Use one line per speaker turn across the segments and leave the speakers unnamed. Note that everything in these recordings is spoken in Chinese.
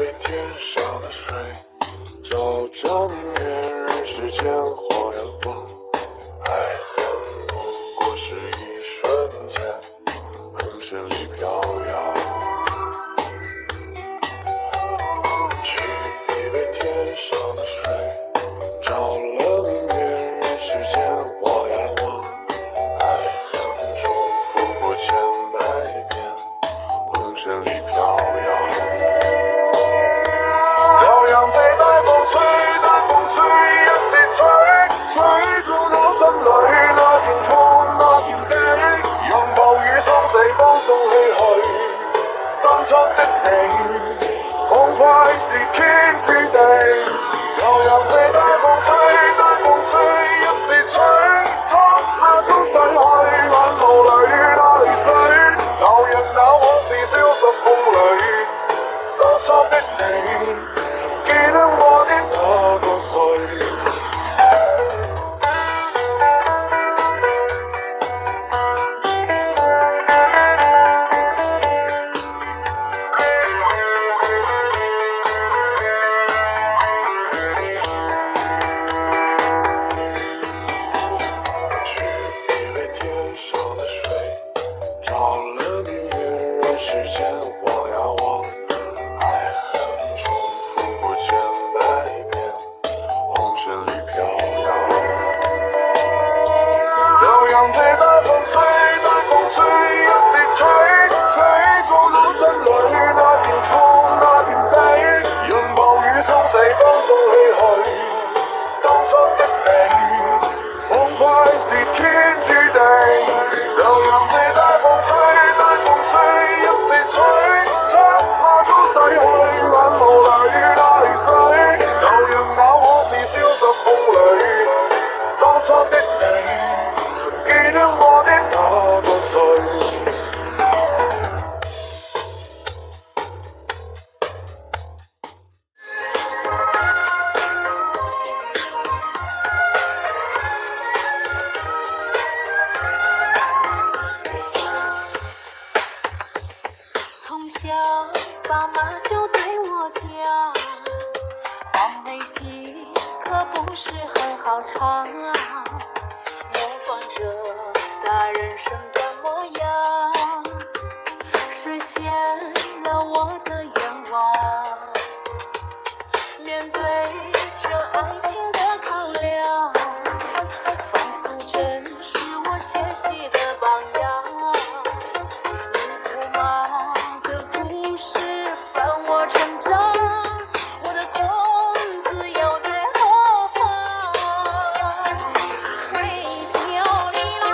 杯天上的水，照着明月人世间火呀光。爱恨不过是一瞬间，红尘里飘摇。取一杯天上的水，照了明月人世间我呀我。爱恨重复过千百遍，红尘里飘摇。朝阳被大风吹，大风吹，一直吹，吹中我心裏那片痛，那片悲。讓暴雨沖洗風中唏噓，當初的你，痛快是天注定。朝陽被大風吹，大風吹，一直吹，漆黑中逝去，眼眸裏那淚水。昨日那往事消失風裏，當初的你。記得我的那個誰？取一杯天上的水，照了明月人世間我呀我。愛恨重複過千百遍，紅塵裏飄搖。朝陽被大風吹，大風吹，一直吹，吹中我心裏那片痛，那片悲。讓暴雨沖洗風中唏噓，當初的你，痛快是天注定。朝陽被大風吹，大風吹，一直吹，漆黑中逝去，眼眸裏那淚水。就讓那往事消失風裏，當初的你，曾記得我的那個誰？
從小爸媽就對我講，黃梅戲可不是很好唱啊，模仿着大人生的模樣，實現了我的願望。面對着愛情的考量，放肆真是我學習的榜樣。我的公子又在何方？回家里了。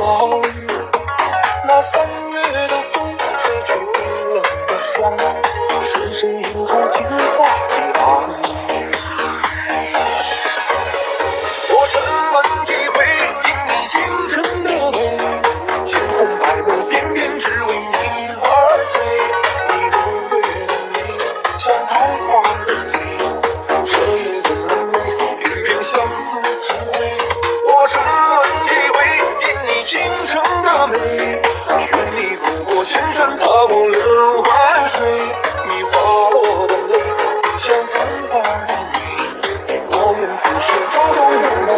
光。那3月的风吹去冰冷的霜，深深印出情话的昂。我沉沦几回，因你倾城的美，千红百媚，偏偏只为你而醉。你如月的眉，像桃花的嘴，彻夜怎么美，偏偏相思成灰。我沉沦几回，因你倾城的美，愿你走过千山，踏过轮万水。你滑落的泪，像残花的美，我愿此生朝朝暮暮。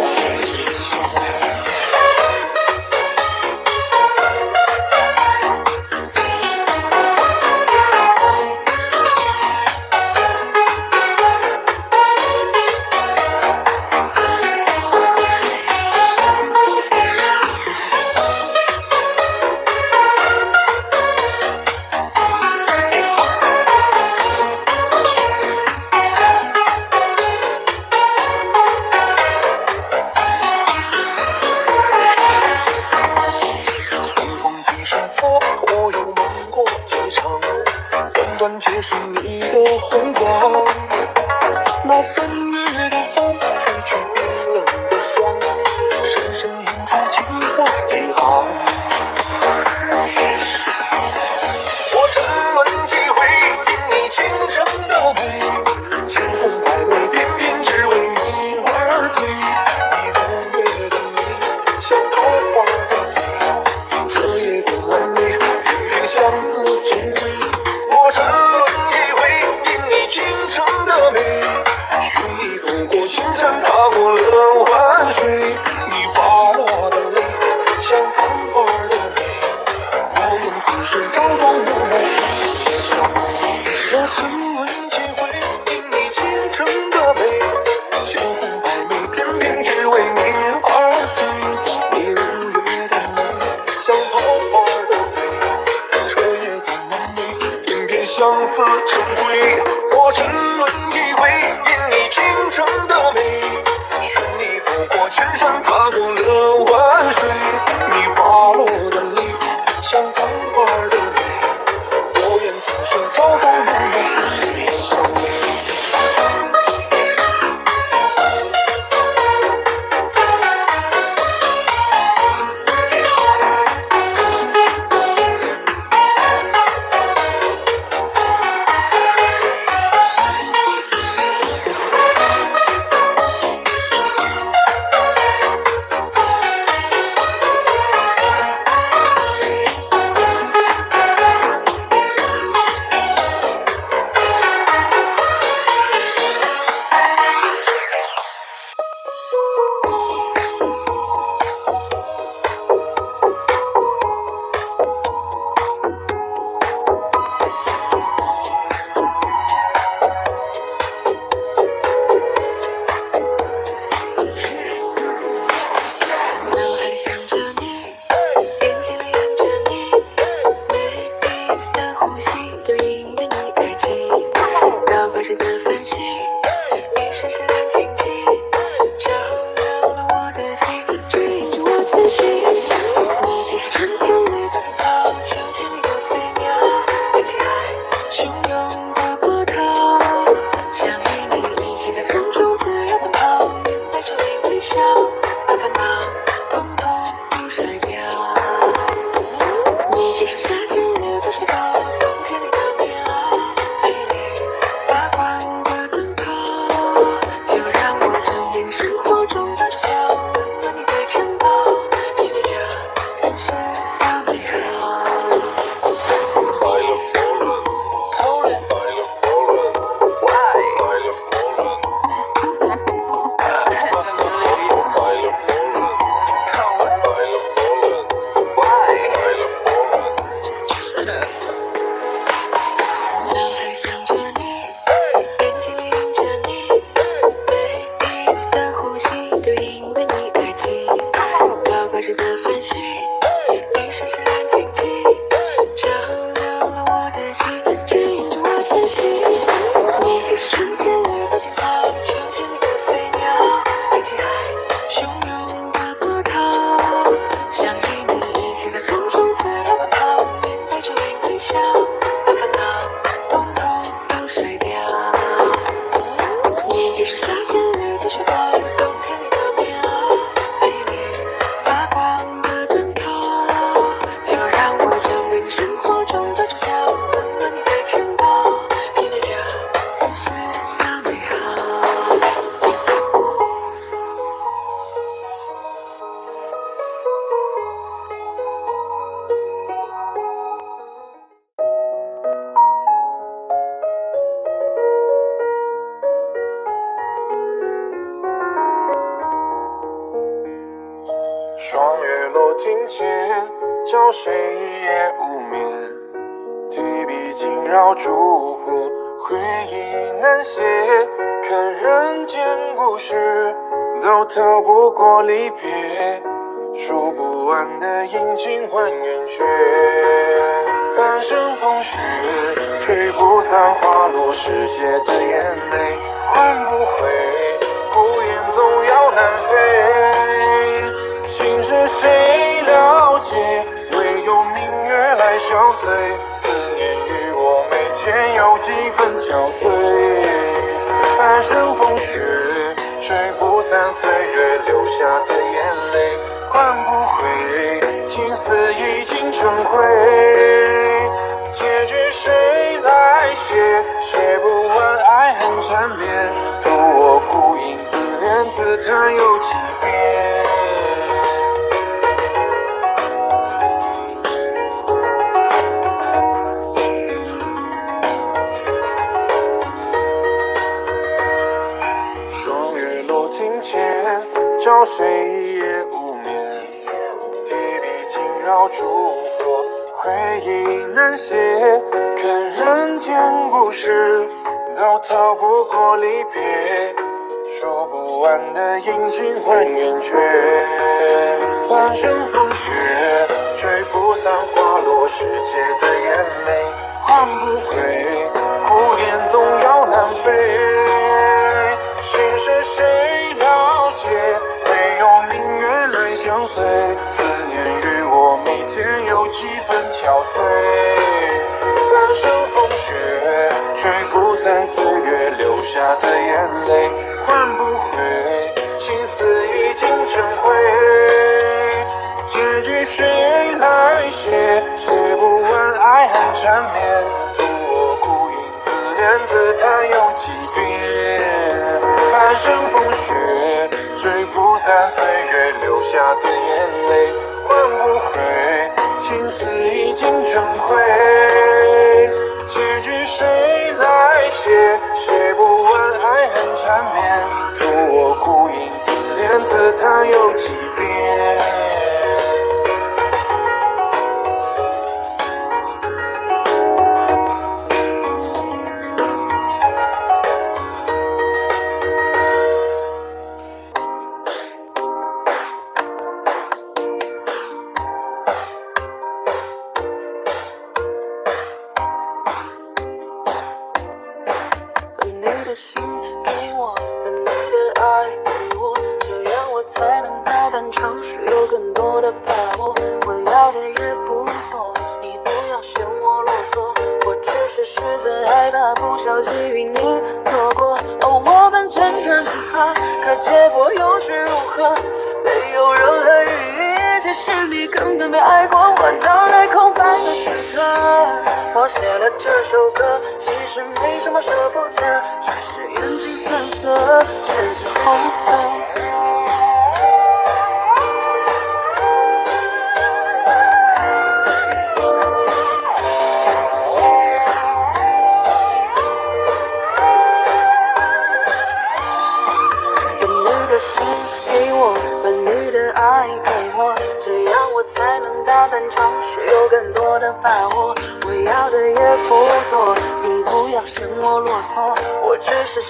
我又梦过几场，短短皆是你的红光。那3月的风吹去冰冷的霜，深深印出情话几行。我沉沦几回，因你倾城的美，千红百媚，偏偏只为你而醉。你如月的眉，像桃花的嘴，彻夜怎么美，相思成灰。我沉沦几回，因你倾城的美，愿你走过千山，踏过轮万水。你滑落的泪，像残花的美，我愿此生朝朝暮暮。我沉沦几回，因你倾城的美，千红百媚，偏偏只为你而醉。你如月的眉，像桃花的嘴，彻夜怎么美，偏偏相思成灰。我沉沦几回，因你倾城的美，愿你走过千山，踏过轮万水。你滑落的泪，像残花的美，我愿此生朝朝暮暮。
想与你
落庭前，找谁也无眠。提笔惊扰烛火，回忆难写。看人间故事，都逃不过离别。数不完的阴晴换圆缺，半生风雪，吹不散花落时节的眼泪，换不回，孤雁总要南飞。心事谁了解？唯有明月来相随。思念与我眉间有几分憔悴。半生风雪，吹不散岁月留下的眼泪，换不回，情丝已经成灰。结局谁来写？写不完爱恨缠绵，图我孤影自怜，自叹有几遍。霜月落庭前，找谁也无眠。提笔惊扰烛火，回忆难写。看人间故事，都逃不过离别。说不完的阴晴换圆缺，半生风雪，吹不散花落时节的眼泪，换不回，孤雁总要南飞。心事谁了解？唯有明月来相随。思念与我眉间有几分憔悴。半生风雪，吹不散岁月留下的眼泪，换不回，情丝已经成灰。结局谁来写？写不完爱恨缠绵，图我孤影自怜，自叹有几遍。半生风雪，吹不散岁月留下的眼泪，换不回，情丝已经成灰。结局谁来写？写不完爱恨缠绵，图我孤影自怜，自叹有几遍。
心给我，把你的爱给我，这样我才能大胆尝试，有更多的把握。我要的也不多，你不要嫌我啰嗦，我只是实在害怕不小心与你错过。哦，我们真的很好，可结果又是如何？没有任何意义，其实你根本没爱过我，脑袋空白的时刻。我写了这首歌，其实没什么舍不得，只是眼睛酸涩，全是红色。才能大胆尝试，有更多的把握。我要的也不多，你不要嫌我啰嗦，我只是。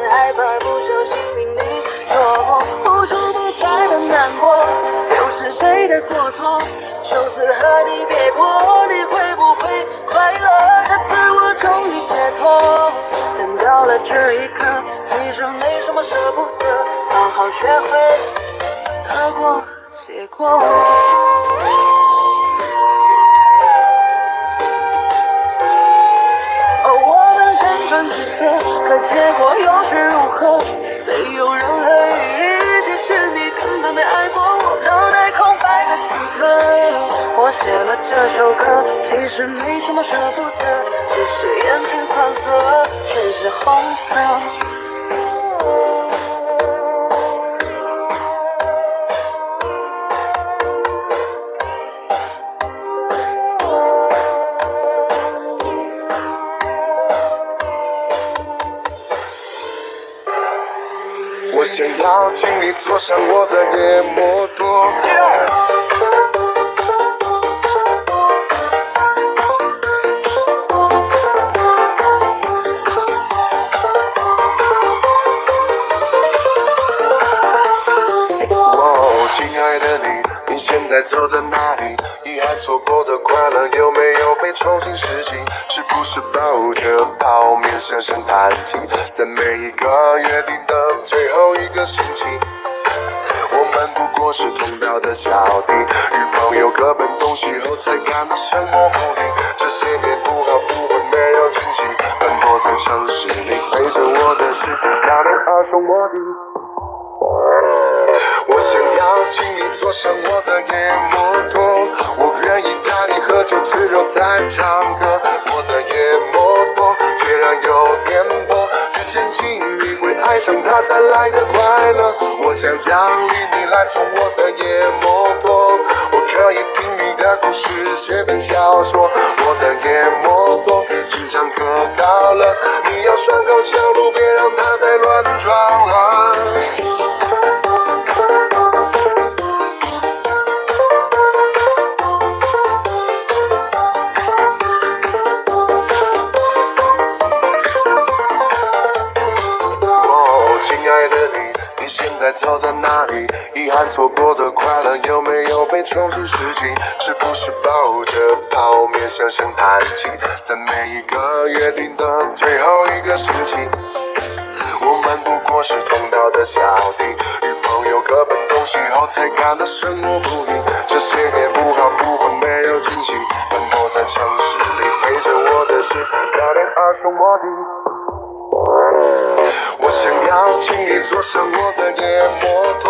害怕不小心令你错过，无处不在的难过，又是谁的过错？就此和你别过，你会不会快乐？这次我终于解脱，等到了这一刻，其实没什么舍不得，好好学会得过且过。辗转几个，可结果又是如何？没有任何意义，其实你根本没爱过我。脑袋空白的此刻，我写了这首歌，其实没什么舍不得，只是眼前酸涩，全是红色。
我想要请你坐上我的野摩托，亲爱的你现在走在哪里？遗憾错过的快乐有没有被重新拾起？是不是抱着泡面深深叹气？在每一个约定的最后一个星期，我们不过是同道的小弟，与朋友各奔东西后才感到生活不易。这些年不好不坏没有惊喜，奔波在城市里陪着我的是漂亮耳手摩的。我想要请你坐上我的野摩托，我愿意带你喝酒吃肉再唱歌。我的野摩托虽然有颠簸，越前进你会爱上它带来的快乐。我想奖励你来坐我的野摩托，我可以听你的故事写本小说。我的野摩托经常可高了，你要双手抢路，别让它再乱撞了。亲爱的你现在走在哪里？遗憾错过的快乐有没有被重新拾起？是不是抱着泡面深深叹气？在每一个约定的最后一个星期，我们不过是同道的小弟，与朋友各奔东西后才感到生活不易。这些年不好不坏没有惊喜，奔波在城市里陪着我的是漂亮耳手摩的。我想要请你坐上我的野摩托，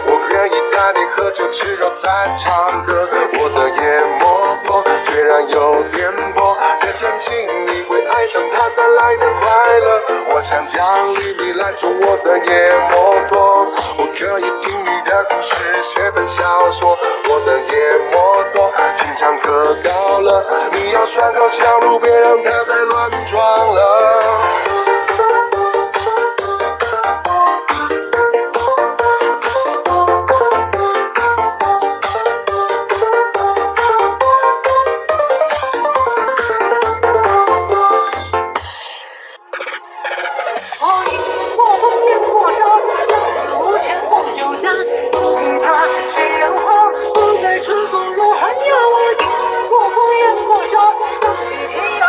我愿意带你喝酒吃肉再唱歌。我的野摩托虽然有颠簸，越前进你会爱上它带来的快乐。我想奖励你来坐我的野摩托，我可以听你的故事写本小说。我的野摩托经常可高了，你要双手抢路，别让它再乱撞了。
春风如寒鸦，我迎过风，雁过沙，等你天涯。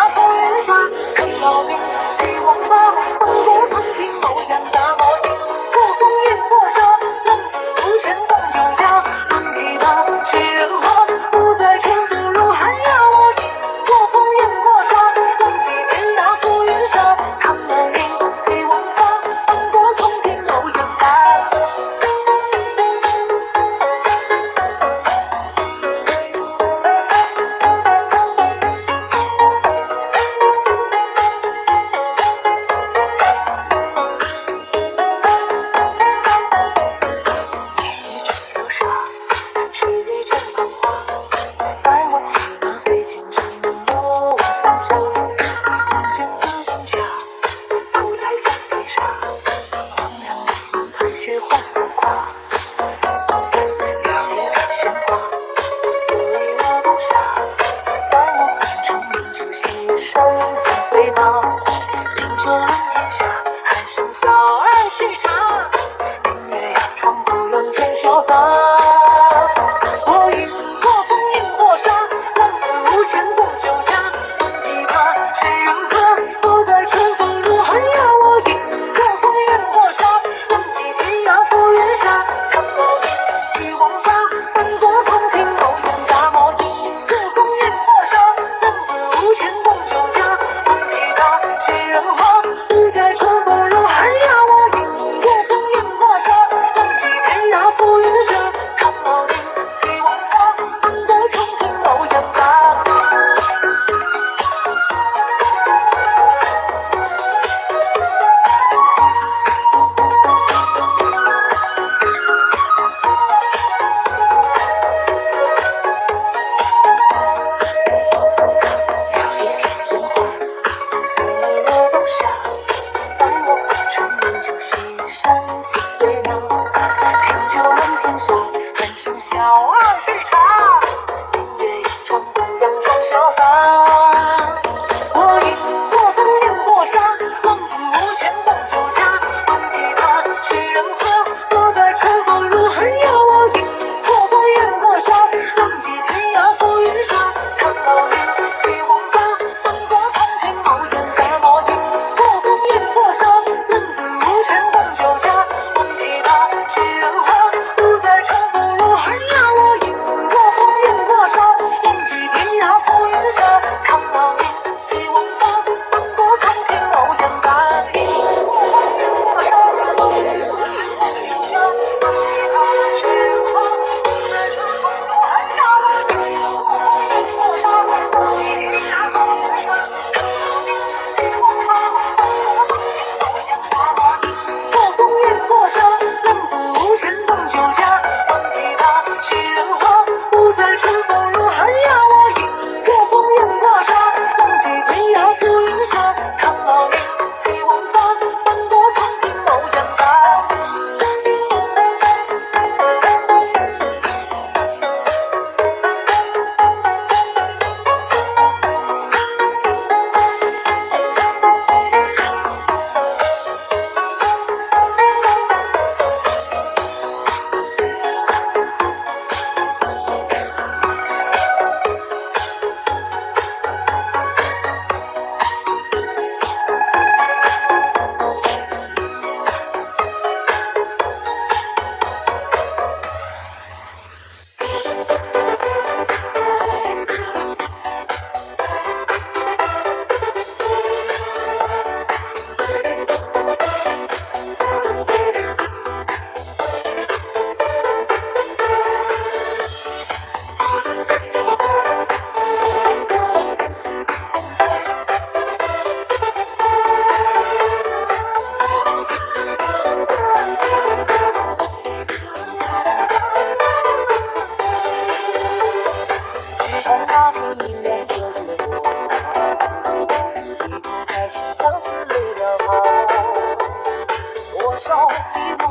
寂寞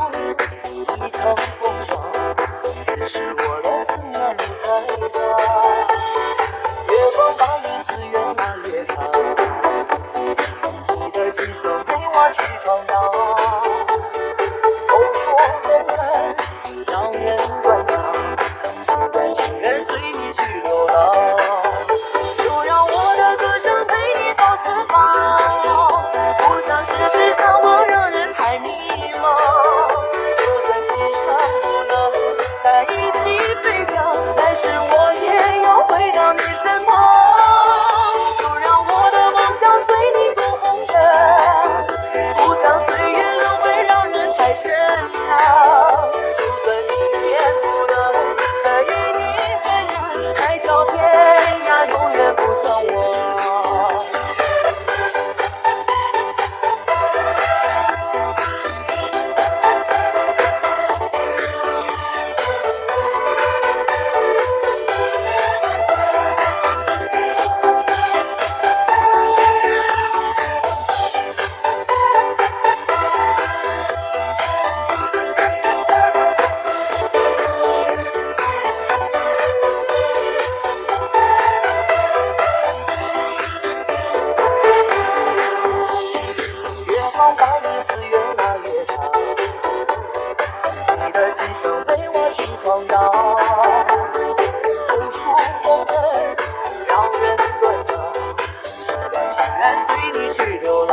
已成风霜，只是我的思念不太长。月光把日子越拉越长，你的琴声陪我去闯荡。都说红尘让人断肠，只愿情愿随你去流浪。就让我的歌声陪你走四方，不想世事苍茫让人太迷茫。就算今生不能在一起飞翔，但是我也要回到你身旁。就让我的梦想随你渡红尘，不想岁月轮回让人太深长。就算明天不能再与你见面，海角天涯永远不算我。把日子越拉越长，你的琴声陪我去闯荡。都说红尘让人断肠，只愿情愿随你去流浪。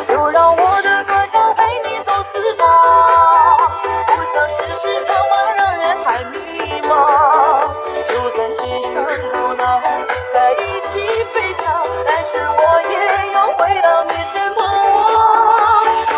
就让我的歌声陪你走四方，不想世事苍茫让人太迷茫。就算今生不能在一起飞翔，但是我也要回到你身旁。就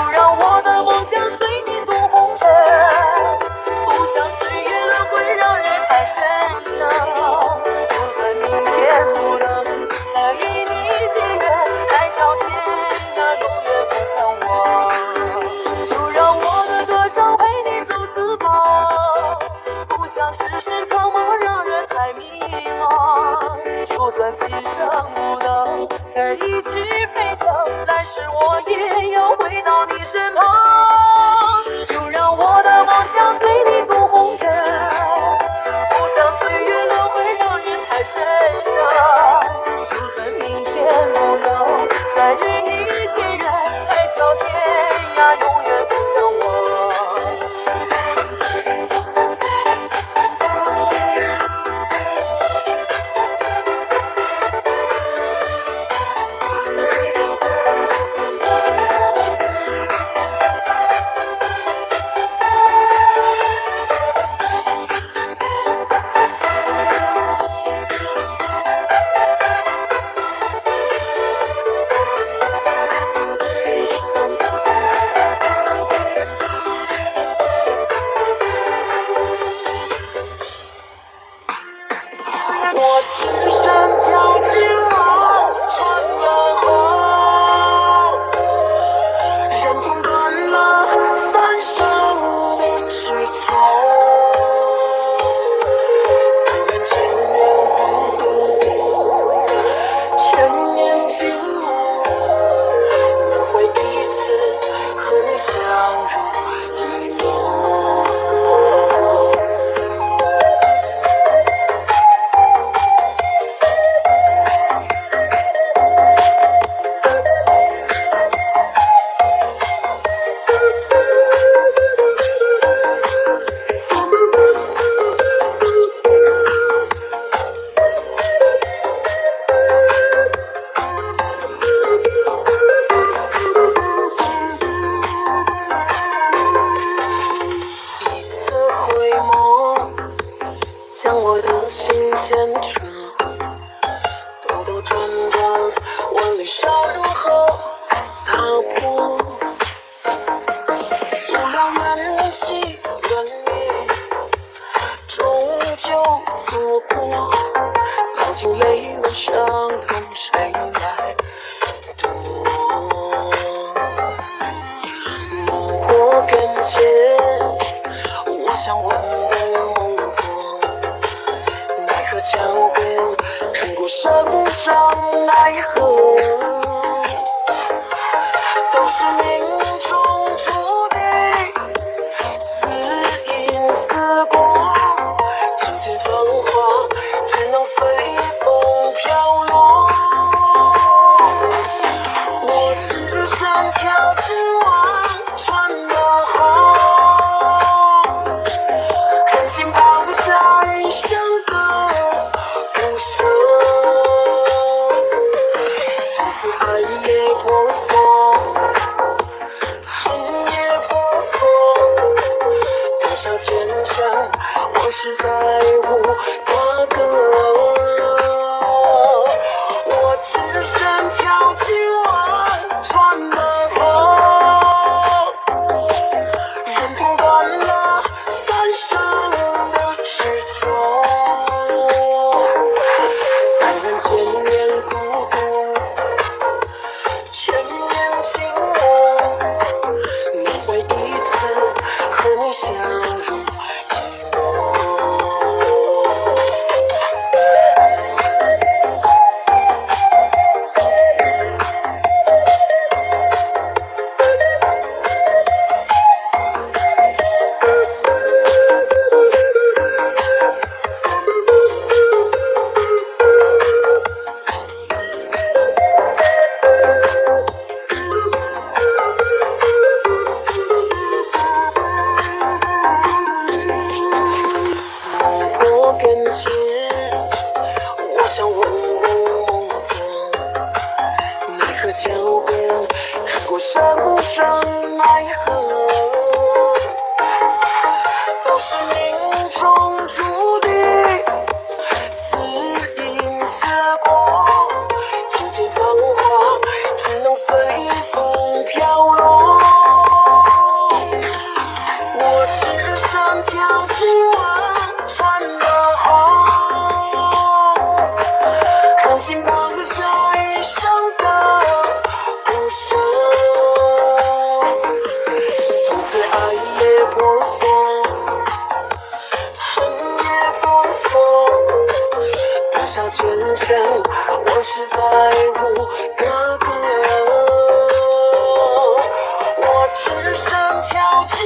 前程，我是在乎那个。我只身跳进忘川的河，任凭断了三生的执着，在人千年孤独，千年情我，你会一次和你相濡以沫。跟前，我想问问梦中，奈何桥边看过生生奈何，都是命中注定，此因此果，尽尽芳华，只能随风飘落。我只身跳进忘川的甘心放下一生的不舍，从此爱也婆娑，恨也婆娑，多少前程，我是在乎那个。我只身跳进